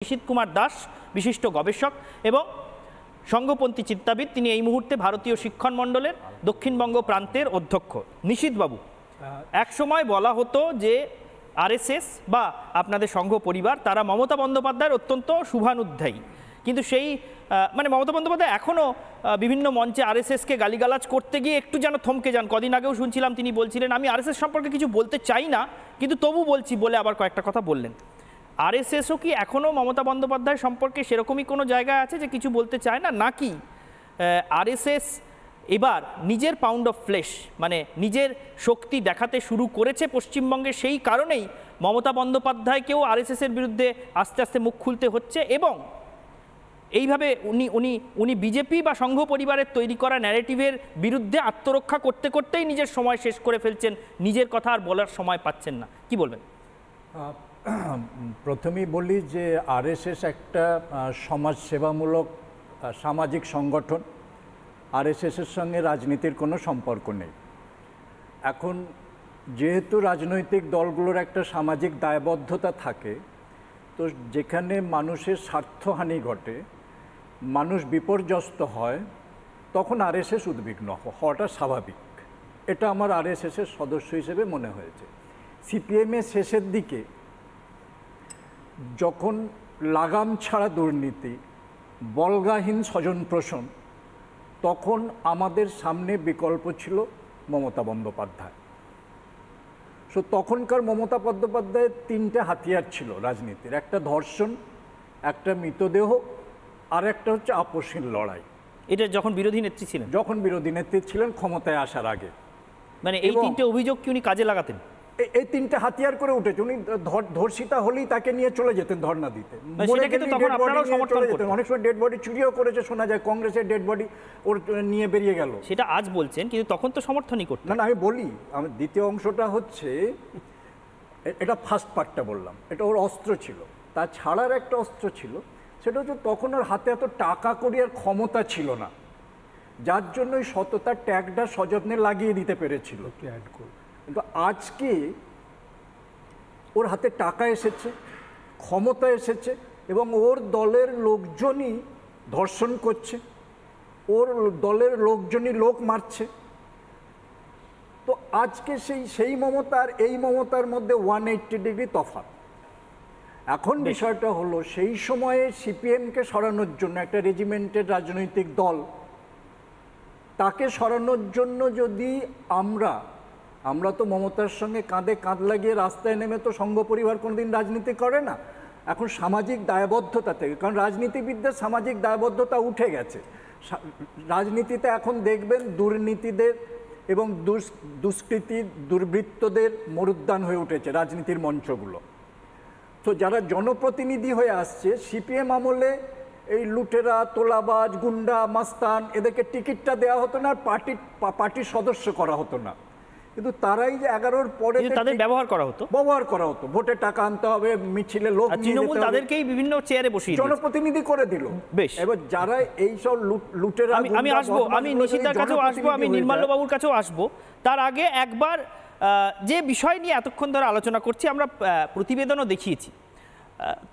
নিশীথ কুমার দাস বিশিষ্ট গবেষক এবং সংঘপন্থী চিন্তাবিদ। তিনি এই মুহূর্তে ভারতীয় শিক্ষণ মণ্ডলের দক্ষিণবঙ্গ প্রান্তের অধ্যক্ষ। নিশীথ বাবু, এক সময় বলা হতো যে আরএসএস বা আপনাদের সংঘ পরিবার তারা মমতা বন্দ্যোপাধ্যায়ের অত্যন্ত শুভানুধ্যায়ী, কিন্তু সেই মমতা বন্দ্যোপাধ্যায় এখনও বিভিন্ন মঞ্চে আরএসএসকে গালিগালাজ করতে গিয়ে একটু যেন থমকে যান। কদিন আগেও শুনছিলাম তিনি বলছিলেন আমি আরএসএস সম্পর্কে কিছু বলতে চাই না, কিন্তু তবু বলছি বলে আবার কয়েকটা কথা বললেন। আরএসএসও কি এখনও মমতা বন্দ্যোপাধ্যায় সম্পর্কে সেরকমই কোনো জায়গায় আছে যে কিছু বলতে চায় না, নাকি আরএসএস এবার নিজের পাউন্ড অফ ফ্লেশ মানে নিজের শক্তি দেখাতে শুরু করেছে পশ্চিমবঙ্গে, সেই কারণেই মমতা বন্দ্যোপাধ্যায়কেও আরএসএসের বিরুদ্ধে আস্তে আস্তে মুখ খুলতে হচ্ছে এবং এইভাবে উনি বিজেপি বা সংঘ পরিবারের তৈরি করা ন্যারেটিভের বিরুদ্ধে আত্মরক্ষা করতে করতেই নিজের সময় শেষ করে ফেলছেন, নিজের কথা আর বলার সময় পাচ্ছেন না? কি বলবেন? প্রথমেই বলি যে আরএসএস একটা সমাজসেবামূলক সামাজিক সংগঠন। আরএসএসের সঙ্গে রাজনীতির কোনো সম্পর্ক নেই। এখন যেহেতু রাজনৈতিক দলগুলোর একটা সামাজিক দায়বদ্ধতা থাকে, তো যেখানে মানুষের স্বার্থহানি ঘটে, মানুষ বিপর্যস্ত হয়, তখন আরএসএস উদ্বিগ্ন হওয়াটা স্বাভাবিক। এটা আমার আরএসএসের সদস্য হিসেবে মনে হয়েছে। সিপিএমের শেষের দিকে যখন লাগাম ছাড়া দুর্নীতি, বল্গাহীন স্বজনপ্রসন, তখন আমাদের সামনে বিকল্প ছিল মমতা বন্দ্যোপাধ্যায়। সো তখনকার মমতা বন্দ্যোপাধ্যায়ের তিনটে হাতিয়ার ছিল রাজনীতির: একটা ধর্ষণ, একটা মৃতদেহ, আর একটা হচ্ছে আপসহীন লড়াই। এটা যখন বিরোধী নেত্রী ছিলেন? যখন বিরোধী নেত্রী ছিলেন ক্ষমতায় আসার আগে। মানে এই তিনটে অভিযোগ কি উনি কাজে লাগাতেন? এই তিনটে হাতিয়ার করে উঠেছে। উনি ধর্ষিতা হলেই তাকে নিয়ে চলে যেতেন ধর্ণা দিতে। অনেক সময় ডেড বডি চুরিও করেছে শোনা যায়, কংগ্রেসের ডেড বডি ওর নিয়ে বেরিয়ে গেল। সেটা আজ বলছেন, কিন্তু তখন তো সমর্থনই করতেন। না, আমি বলি, আমার দ্বিতীয় অংশটা হচ্ছে, এটা ফার্স্ট পার্টটা বললাম, এটা ওর অস্ত্র ছিল। তাছাড়ার একটা অস্ত্র ছিল, সেটা হচ্ছে তখন ওর হাতে এত টাকা করি আর ক্ষমতা ছিল না, যার জন্য ওই সততার ট্যাগটা সযত্নে লাগিয়ে দিতে পেরেছিল। কিন্তু আজকে ওর হাতে টাকা এসেছে, ক্ষমতা এসেছে, এবং ওর দলের লোকজনই ধর্ষণ করছে, ওর দলের লোকজনই লোক মারছে। তো আজকে সেই মমতা আর এই মমতার মধ্যে 180 ডিগ্রি তফাৎ। এখন বিষয়টা হলো, সেই সময়ে সিপিএমকে সরানোর জন্য একটা রেজিমেন্টের রাজনৈতিক দল, তাকে সরানোর জন্য যদি আমরা তো মমতার সঙ্গে কাঁধে কাঁধ লাগিয়ে রাস্তায় নেমে তো সংঘ পরিবার কোনোদিন রাজনীতি করে না। এখন সামাজিক দায়বদ্ধতা থেকে, কারণ রাজনীতিবিদদের সামাজিক দায়বদ্ধতা উঠে গেছে। রাজনীতিতে এখন দেখবেন দুর্নীতিদের এবং দুষ্কৃতি দুর্বৃত্তদের মরুদ্যান হয়ে উঠেছে রাজনীতির মঞ্চগুলো। তো যারা জনপ্রতিনিধি হয়ে আসছে, সিপিএম আমলে এই লুটেরা, তোলাবাজ, গুন্ডা, মাস্তান, এদেরকে টিকিটটা দেওয়া হতো না, আর পার্টির সদস্য করা হতো না। কিন্তু তারাই যে 11-র পরে তাদের ব্যবহার করা হতো, ভোটে টাকা আনতে হবে, মিছিলে লোক, তৃণমূল তাদেরকেই বিভিন্ন চেয়ারে বসিয়ে জনপ্রতিনিধি করে দিল। বেশ, এবার যারা এইসব লুটেরা, আমি আসবো, আমি নিশীথদার কাছেও আসবো, আমি নির্মাল্যবাবুর কাছেও আসবো। তার আগে একবার যে বিষয় নিয়ে এতক্ষণ ধরে আলোচনা করছি, আমরা প্রতিবেদনও দেখিয়েছি,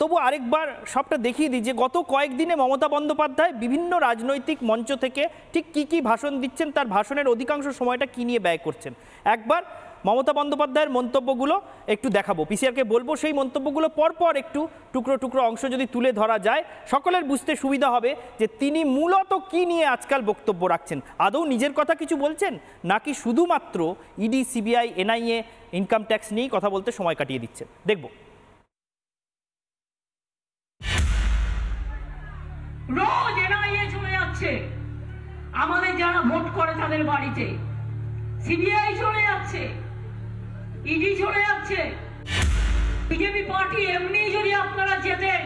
তবু আরেকবার সবটা দেখিয়ে দিই যে গত কয়েকদিনে মমতা বন্দ্যোপাধ্যায় বিভিন্ন রাজনৈতিক মঞ্চ থেকে ঠিক কি ভাষণ দিচ্ছেন, তার ভাষণের অধিকাংশ সময়টা কি নিয়ে ব্যয় করছেন। একবার মমতা বন্দ্যোপাধ্যায়ের মন্তব্যগুলো একটু দেখাবো, পিসিআরকে বলবো সেই মন্তব্যগুলো পরপর একটু টুকরো অংশ যদি তুলে ধরা যায়, সকলের বুঝতে সুবিধা হবে যে তিনি মূলত কি নিয়ে আজকাল বক্তব্য রাখছেন। আদৌ নিজের কথা কিছু বলছেন, নাকি শুধুমাত্র ED, CBI, NIA, income tax নিয়েই কথা বলতে সময় কাটিয়ে দিচ্ছেন। দেখব। রোজ এনআইএ চলে যাচ্ছে আমাদের যারা ভোট করে তাদের বাড়িতে, সিবিআই চলে যাচ্ছে, ইডি চলে যাচ্ছে। বিজেপি পার্টি এমনি যদি আপনারা যেতেন,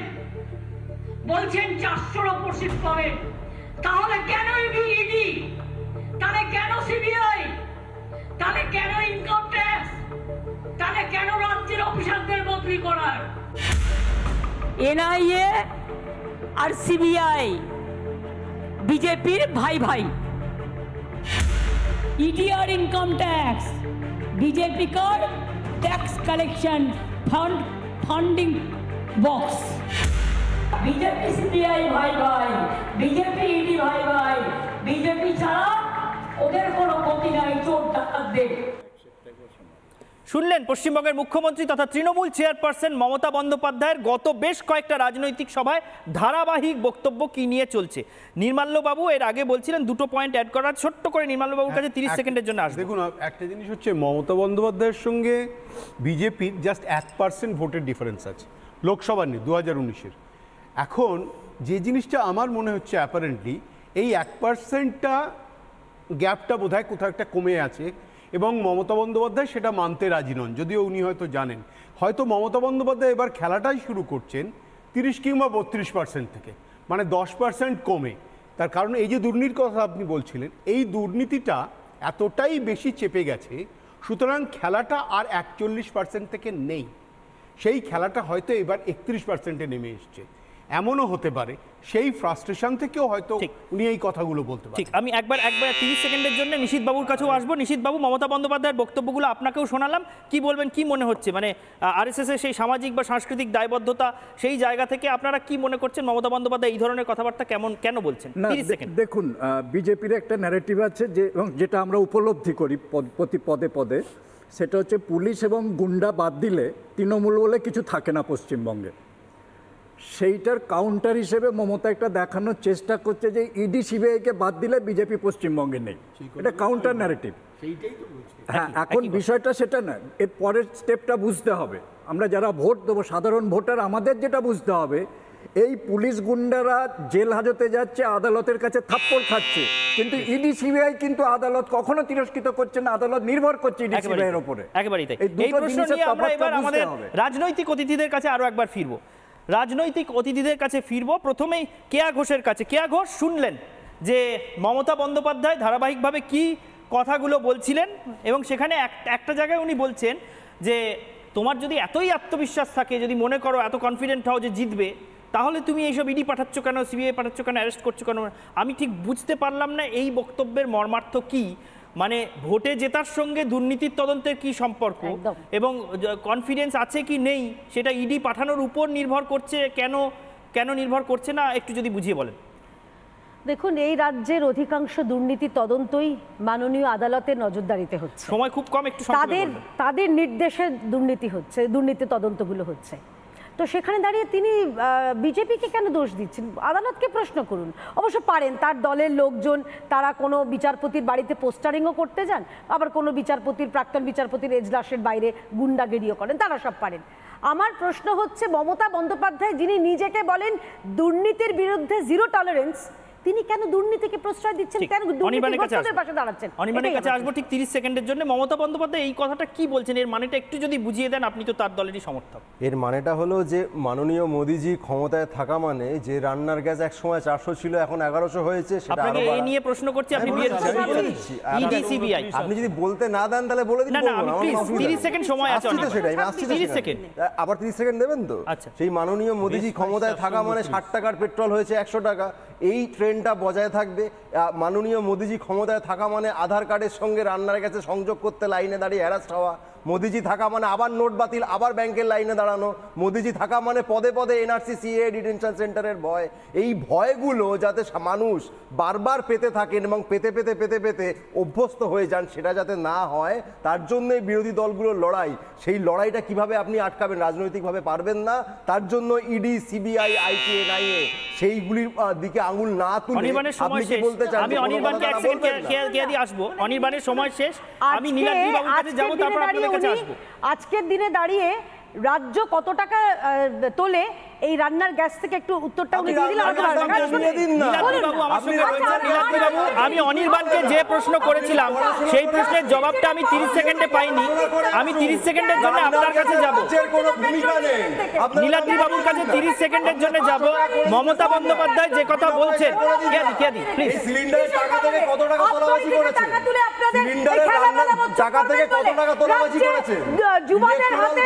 বলছেন 400-র ওপর সিট পাবেন, তাহলে কেন ইডি, তাহলে কেন সিবিআই, তাহলে কেন ইনকাম ট্যাক্স, তাহলে কেন রাজ্যের অফিসারদের বদলি করার? এনআইএ আর সিবিআই বিজেপির ভাই, ইডি আর ইনকাম ট্যাক্স বিজেপি কার tax collection funding box. BJP CPI ভাই ভাই, বিজেপি ইডি ভাই ভাই, বিজেপি ছাড়া ওদের কোনো গতি নাই চোর ডাকাতদের। শুনলেন পশ্চিমবঙ্গের মুখ্যমন্ত্রী তথা তৃণমূল চেয়ারপারসন মমতা বন্দ্যোপাধ্যায়ের গত বেশ কয়েকটা রাজনৈতিক সভায় ধারাবাহিক বক্তব্য কি নিয়ে চলছে। নির্মাল্যবাবু এর আগে বলছিলেন দুটো পয়েন্ট অ্যাড করার, ছোট্ট করে নির্মাল্যবাবুর কাছে 30 সেকেন্ডের জন্য আসবে। দেখুন, একটা জিনিস হচ্ছে মমতা বন্দ্যোপাধ্যায়ের সঙ্গে বিজেপির জাস্ট 1% ভোটের ডিফারেন্স আছে লোকসভা নিয়ে 2019-এর। এখন যে জিনিসটা আমার মনে হচ্ছে অ্যাপারেন্টলি এই 1%টা গ্যাপটা বোধহয় কোথাও একটা কমে আছে এবং মমতা বন্দ্যোপাধ্যায় সেটা মানতে রাজি নন, যদিও উনি হয়তো জানেন। হয়তো মমতা বন্দ্যোপাধ্যায় এবার খেলাটাই শুরু করছেন 30 কিংবা 32% থেকে, মানে 10% কমে। তার কারণ এই যে দুর্নীতির কথা আপনি বলছিলেন, এই দুর্নীতিটা এতটাই বেশি চেপে গেছে, সুতরাং খেলাটা আর 41% থেকে নেই, সেই খেলাটা হয়তো এবার 31%-এ নেমে এসছে। এমনও হতে পারে সেই ফ্রাস্ট্রেশন থেকেও হয়তো উনি এই কথাগুলো বলতে পারেন। ঠিক, আমি একবার 30 সেকেন্ডের জন্য নিশীথ বাবুর কাছেও আসবো। নিশীথ বাবু, মমতা বন্দ্যোপাধ্যায়ের বক্তব্যগুলো আপনাকেও শোনালাম, কি বলবেন, কি মনে হচ্ছে? মানে আরএসএস এর সেই সামাজিক বা সাংস্কৃতিক দায়বদ্ধতা, সেই জায়গা থেকে আপনারা কি মনে করছেন মমতা বন্দ্যোপাধ্যায় এই ধরনের কথাবার্তা কেন বলছেন? 30 সেকেন্ড। দেখুন, বিজেপির একটা ন্যারেটিভ আছে এবং যেটা আমরা উপলব্ধি করি প্রতি পদে পদে, সেটা হচ্ছে পুলিশ এবং গুন্ডা বাদ দিলে তৃণমূল বলে কিছু থাকে না পশ্চিমবঙ্গে। সেইটার কাউন্টার হিসেবে মমতা একটা দেখানোর চেষ্টা করছে যে ইডি সিবিআইকে বাদ দিলে বিজেপি পশ্চিমবঙ্গে নেই, এটা কাউন্টার ন্যারেটিভ। হ্যাঁ, এখন বিষয়টা সেটা না, এর পরের স্টেপটা বুঝতে হবে। আমরা যারা ভোট দেবো, সাধারণ ভোটার, আমাদের যেটা বুঝতে হবে, এই পুলিশ গুন্ডারা জেল হাজতে যাচ্ছে, আদালতের কাছে থাপ্পড় খাচ্ছে, কিন্তু ইডি সিবিআই কিন্তু আদালত কখনো তিরস্কৃত করছে না, আদালত নির্ভর করছে ইডি সিবিআই এর উপরে। একেবারেই তাই। এই প্রশ্ন নিয়ে আমরা এবার আমাদের রাজনৈতিক অতিথিদের কাছে আরো একবার ফিরবো। প্রথমেই কেয়া ঘোষের কাছে। কেয়া ঘোষ, শুনলেন যে মমতা বন্দ্যোপাধ্যায় ধারাবাহিকভাবে কি কথাগুলো বলছিলেন এবং সেখানে একটা জায়গায় উনি বলছেন যে তোমার যদি এতই আত্মবিশ্বাস থাকে, যদি মনে করো, এত কনফিডেন্ট হও যে জিতবে, তাহলে তুমি এইসব ইডি পাঠাচ্ছ কেন, সিবিআই পাঠাচ্ছ কেন, অ্যারেস্ট করছো কেন? আমি ঠিক বুঝতে পারলাম না এই বক্তব্যের মর্মার্থ কি। মানে ভোটে জেতার সঙ্গে দুর্নীতির তদন্তের কি সম্পর্ক এবং কনফিডেন্স আছে কি নেই সেটা ইডি পাঠানোর উপর নির্ভর করছে, কেন নির্ভর করছে না, একটু যদি বুঝিয়ে বলেন। দেখুন, এই রাজ্যের অধিকাংশ দুর্নীতি তদন্তই মাননীয় আদালতের নজরদারিতে হচ্ছে। সময় খুব কম, একটু তাদের নির্দেশে দুর্নীতি তদন্তগুলো হচ্ছে। তো সেখানে দাঁড়িয়ে তিনি বিজেপিকে কেন দোষ দিচ্ছেন? আদালতকে প্রশ্ন করুন। অবশ্য পারেন, তার দলের লোকজন তারা কোনো বিচারপতির বাড়িতে পোস্টারিংও করতে যান, আবার কোনো প্রাক্তন বিচারপতির এজলাসের বাইরে গুন্ডাগিরিও করেন, তারা সব পারেন। আমার প্রশ্ন হচ্ছে, মমতা বন্দ্যোপাধ্যায় যিনি নিজেকে বলেন দুর্নীতির বিরুদ্ধে জিরো টলারেন্স, তিনি কেন দুর্নীতিকে প্রশ্রয় দিচ্ছেন, কেন দুর্নীতিগ্রস্তদের পাশে দাঁড়াচ্ছেন? অনির্বাণের কাছে আসবো ঠিক 30 সেকেন্ডের জন্য। মমতা বন্দ্যোপাধ্যায় এই কথাটা কি বলছেন, এর মানেটা একটু যদি বুঝিয়ে দেন, আপনি তো তার দলেরই সমর্থক। এর মানেটা হলো যে মাননীয় মোদিজি ক্ষমতায় থাকা মানে যে রান্নার গ্যাস এক সময় 400 ছিল, এখন 1100 হয়েছে, সেটা আপনাকে এই নিয়ে প্রশ্ন করছি, আপনি ইডি সিবিআই আপনি যদি বলতে না দেন তাহলে বলে দিন। না, আমি প্লিজ 30 সেকেন্ড সময় আছে, সেটাই আমি আসছি। 30 সেকেন্ড, আবার 30 সেকেন্ড দেবেন তো? আচ্ছা। সেই মাননীয় মোদিজি ক্ষমতায় থাকা মানে 60 টাকার পেট্রোল হয়েছে 100 টাকা, এই ট্রেন্ডটা বজায় থাকবে। মাননীয় মোদিজি ক্ষমতায় থাকা মানে আধার কার্ডের সঙ্গে রান্নার কাছে সংযোগ করতে লাইনে দাঁড়িয়ে হ্যারাস্ট হওয়া। মোদিজি থাকা মানে আবার নোট বাতিল, আবার ব্যাংকের লাইনে দাঁড়ানো। মোদিজি থাকা মানে পদে পদে এনআরসি, সিএ, ডিটেনশন সেন্টারের ভয়। এই ভয়গুলো যাতে মানুষ বারবার পেতে থাকেন এবং পেতে পেতে পেতে পেতে অভ্যস্ত হয়ে যান, সেটা যাতে না হয়, তার জন্যই বিরোধী দলগুলোর লড়াই। সেই লড়াইটা কিভাবে আপনি আটকাবেন? রাজনৈতিকভাবে পারবেন না। তার জন্য ইডি, সিবিআই, আইটি, এনআইএ সেইগুলির দিকে আঙুল না তুলে আপনি কি বলতে চান? আমি অনির্বাণকে এক সেকেন্ড কে দিয়ে আসবো। অনির্বাণের সময় শেষ, আমি নীলাদ্রি বাবুর কাছে যাব, তারপর আপনাদের কাছে আসবো। আজকের দিনে দাঁড়িয়ে রাজ্য কত টাকা তোলে এই রান্নার গ্যাস থেকে একটু উত্তরটা উনি দিয়ে দিলে আমি অনির্বাণকে যে প্রশ্ন করেছিলাম সেই প্রশ্নের জবাবটা আমি 30 সেকেন্ডে পাইনি। আমি 30 সেকেন্ডের জন্য আপনার কাছে যাব, নীলাদ্রি বাবুর কাছে 30 সেকেন্ডের জন্য যাব। মমতা বন্দ্যোপাধ্যায় যে কথা বলছেন, প্লিজ। সিলিন্ডারের টাকা থেকে কত টাকা তোলাবাজি করেছে? সিলিন্ডারের টাকা থেকে কত টাকা তোলাবাজি করেছে? যুবদের হাতে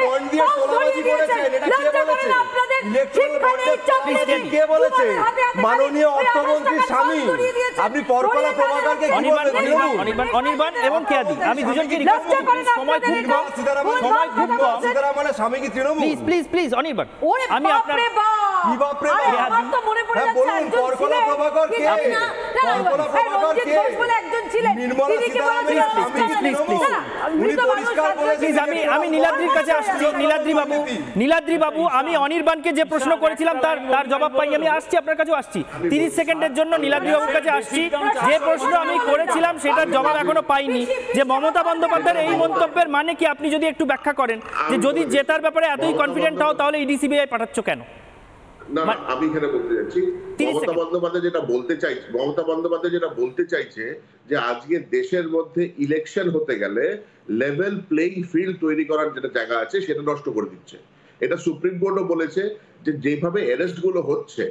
তোলাবাজি করেছে, এটা কে বলেছে? কে বলেছে? মাননীয় অর্থমন্ত্রীর স্বামী। আপনি পরকলা প্রভাকরকে কি বলবেন? অনির্বাণ এবং কেয়াদি, আমি দুজনকে রিকোয়েস্ট করছি, সময় খুব কম, সীতারামনের স্বামী কি তৃণমূল? প্লিজ অনির্বাণ, আমি আপনার কি বাপরে আরে, বাপ? আমার তো মনে পড়ে হ্যাঁ, যাচ্ছে বলুন, একজন কল্পনা ছিলেন, প্রভাকর কি কে? জানি না, কল্পনা প্রভাকর রঞ্জিত কে? ঘোষ বলে একজন ছিলেন, নির্মলা তিনি কি সীতারামন বলেছিলেন? স্বামী না, না, উনি মৃত মানুষ পরিষ্কার রাজ্য বলেছেন প্লিজ আমি নীলাদ্রির কাছে আসছি। নীলাদ্রি বাবু, আমি অনির্বাণকে যে প্রশ্ন করেছিলাম তার জবাব পাই, আমি আসছি আপনার কাছেও আসছি, 30 সেকেন্ডের জন্য নীলাদ্রি বাবুর কাছে আসছি। যে প্রশ্ন আমি করেছিলাম সেটার জবাব এখনো পাইনি, যে মমতা বন্দ্যোপাধ্যায়ের এই মন্তব্যের মানে কি, আপনি যদি একটু ব্যাখ্যা করেন যে যদি জেতার ব্যাপারে এতই কনফিডেন্ট হও তাহলে ইডি সিবিআই পাঠাচ্ছ কেন? না, আমি এখানে বলতে যাচ্ছি, মমতা বন্দ্যোপাধ্যায় যেটা বলতে চাইছে যে আজকে দেশের মধ্যে ইলেকশন হতে গেলে লেভেল প্লেইং ফিল্ড তৈরি করার যেটা জায়গা আছে সেটা নষ্ট করে দিচ্ছে। এটা সুপ্রিম কোর্টও বলেছে যে যেভাবে অ্যারেস্ট গুলো হচ্ছে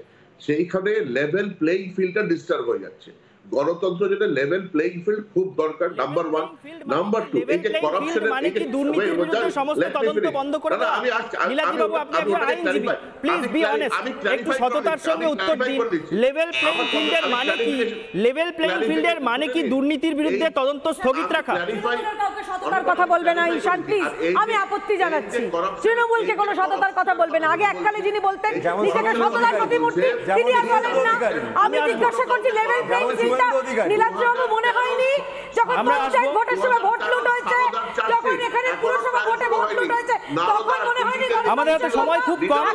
সেইখানে লেভেল প্লেইং ফিল্ডটা ডিস্টার্ব হয়ে যাচ্ছে। গণতন্ত্র যেটা লেভেল প্লেইং ফিল্ড খুব দরকার, নাম্বার 1। নাম্বার 2, এই যে করাপশনের মানে কি দুর্নীতির বিরুদ্ধে সমস্ত তদন্ত বন্ধ করে দেওয়া? নীলাদ্রি বাবু, আপনি একজন আইনজীবী, প্লিজ বি অনেস্ট, একটু সততার সঙ্গে উত্তর দিন। লেভেল প্লেইং ফিল্ডের মানে কি? লেভেল প্লেইং ফিল্ডের মানে কি দুর্নীতির বিরুদ্ধে তদন্ত স্থগিত রাখা? কাউকে সততার কথা বলবে না ঈশান, প্লিজ, আমি আপত্তি জানাচ্ছি। তৃণমূলকে কোনো সততার কথা বলবে না। আগে এককালে যিনি বলতেন নিজেকে সততার প্রতিমূর্তি, তিনি আর বলেন না। আমি জিজ্ঞাসা করছি লেভেল প্লেইং ফিল্ডটা নীলাদ্রি বাবু মনে হয়নি যখন পঞ্চায়েত ভোটের সময় ভোট লুট হয়েছে, যখন এখানে পুরসভা ভোটে ভোট লুট হয়েছে, তখন মনে হয়নি? আমাদের হাতে সময় খুব কম।